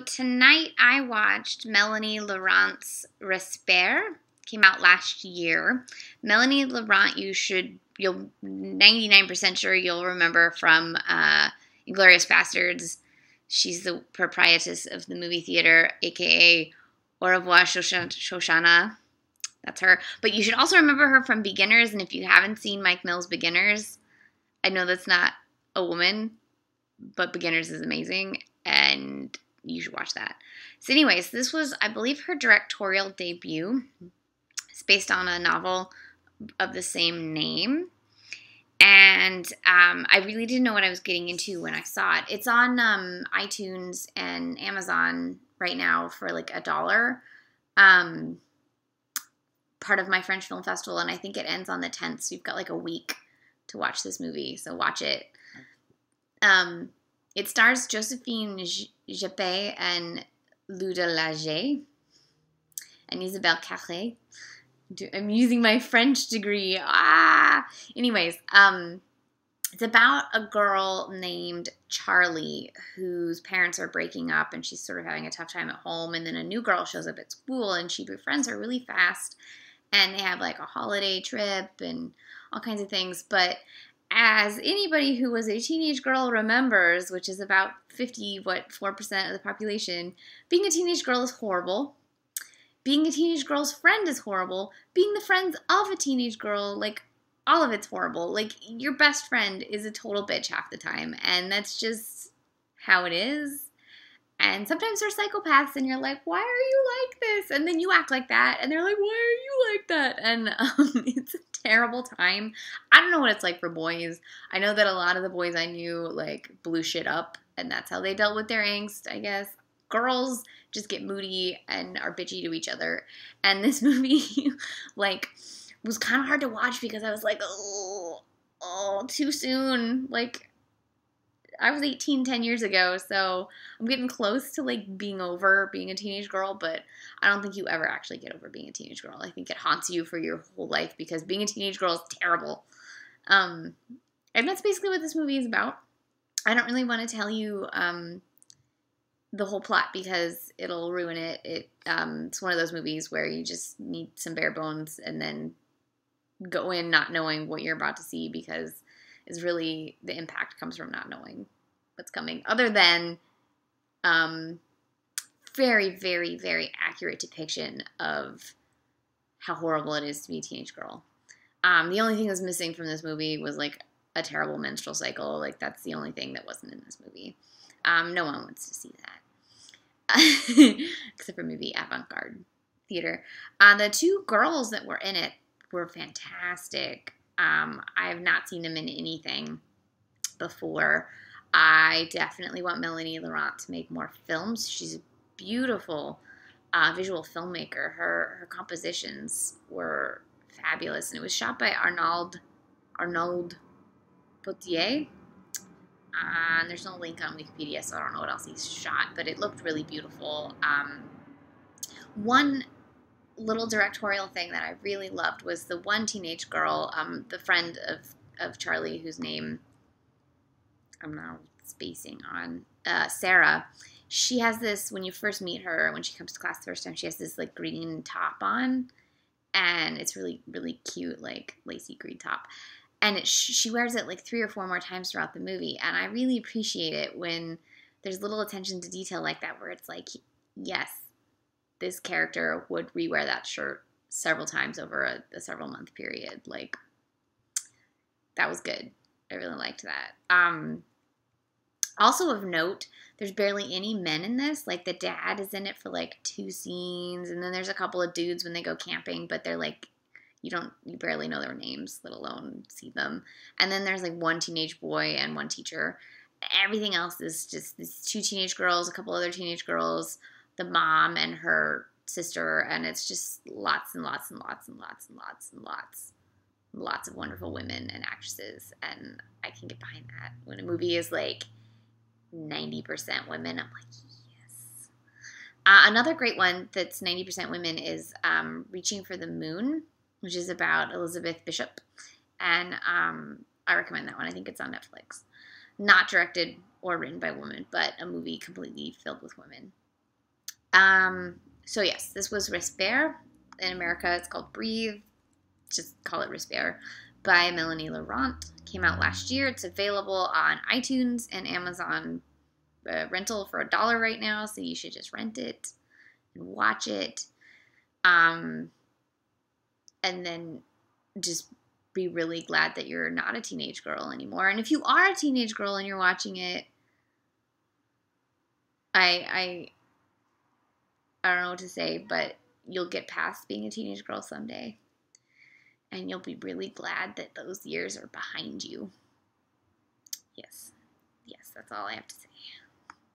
Tonight I watched Mélanie Laurent's Respire. Came out last year. Mélanie Laurent, you'll 99% sure you'll remember from Inglourious Basterds. She's the proprietress of the movie theater, aka Au revoir Shoshana. That's her. But you should also remember her from Beginners, and if you haven't seen Mike Mills' Beginners, I know that's not a woman, but Beginners is amazing, and you should watch that. So anyways, this was, I believe, her directorial debut. It's based on a novel of the same name. And I really didn't know what I was getting into when I saw it. It's on iTunes and Amazon right now for like $1. Part of my French Film Festival, and I think it ends on the 10th, so you've got like a week to watch this movie, so watch it. It stars Josephine Japet and Lou Delager and Isabelle Carré. I'm using my French degree. Anyways, it's about a girl named Charlie whose parents are breaking up and she's sort of having a tough time at home, and then a new girl shows up at school and she befriends her really fast, and they have like a holiday trip and all kinds of things. But as anybody who was a teenage girl remembers, which is about 4% of the population, being a teenage girl is horrible. Being a teenage girl's friend is horrible. Being the friends of a teenage girl, like, all of it's horrible. Like, your best friend is a total bitch half the time, and that's just how it is. And sometimes they're psychopaths, and you're like, why are you like this? And then you act like that, and they're like, why are you like that? And it's a terrible time. I don't know what it's like for boys. I know that a lot of the boys I knew, like, blew shit up, and that's how they dealt with their angst, I guess. Girls just get moody and are bitchy to each other. And this movie, like, was kind of hard to watch because I was like, oh, too soon. Like, I was 18 10 years ago, so I'm getting close to, like, being over being a teenage girl, but I don't think you ever actually get over being a teenage girl. I think it haunts you for your whole life because being a teenage girl is terrible. And that's basically what this movie is about. I don't really want to tell you the whole plot because it'll ruin it. It's one of those movies where you just need some bare bones and then go in not knowing what you're about to see because is really the impact comes from not knowing what's coming. Other than very, very, very accurate depiction of how horrible it is to be a teenage girl. The only thing that's missing from this movie was like a terrible menstrual cycle. Like that's the only thing that wasn't in this movie. No one wants to see that. Except for maybe avant-garde theater. The two girls that were in it were fantastic. I have not seen them in anything before. I definitely want Mélanie Laurent to make more films. She's a beautiful visual filmmaker. Her compositions were fabulous, and it was shot by Arnaud Potier. And there's no link on Wikipedia, so I don't know what else he's shot, but it looked really beautiful. One little directorial thing that I really loved was the one teenage girl, the friend of Charlie, whose name I'm now spacing on, Sarah. She has this, when you first meet her, when she comes to class the first time, she has this like green top on, and it's really, really cute, like lacy green top. And she wears it like 3 or 4 more times throughout the movie. And I really appreciate it when there's little attention to detail like that where it's like, yes, this character would rewear that shirt several times over a several month period. Like, that was good. I really liked that. Also of note, there's barely any men in this. Like, the dad is in it for like 2 scenes. And then there's a couple of dudes when they go camping, but they're like, you barely know their names, let alone see them. And then there's like 1 teenage boy and 1 teacher. Everything else is just these 2 teenage girls, a couple other teenage girls, the mom and her sister, and it's just lots and lots and lots and lots and lots and lots of wonderful women and actresses, and I can get behind that. When a movie is like 90% women, I'm like, yes. Another great one that's 90% women is Reaching for the Moon, which is about Elizabeth Bishop, and I recommend that one. I think it's on Netflix. Not directed or written by women, but a movie completely filled with women. So yes, this was Respire. In America, it's called Breathe. Just call it Respire, by Mélanie Laurent. Came out last year. It's available on iTunes and Amazon rental for $1 right now, so you should just rent it and watch it. And then just be really glad that you're not a teenage girl anymore. And if you are a teenage girl and you're watching it, I don't know what to say, but you'll get past being a teenage girl someday. And you'll be really glad that those years are behind you. Yes. Yes, that's all I have to say.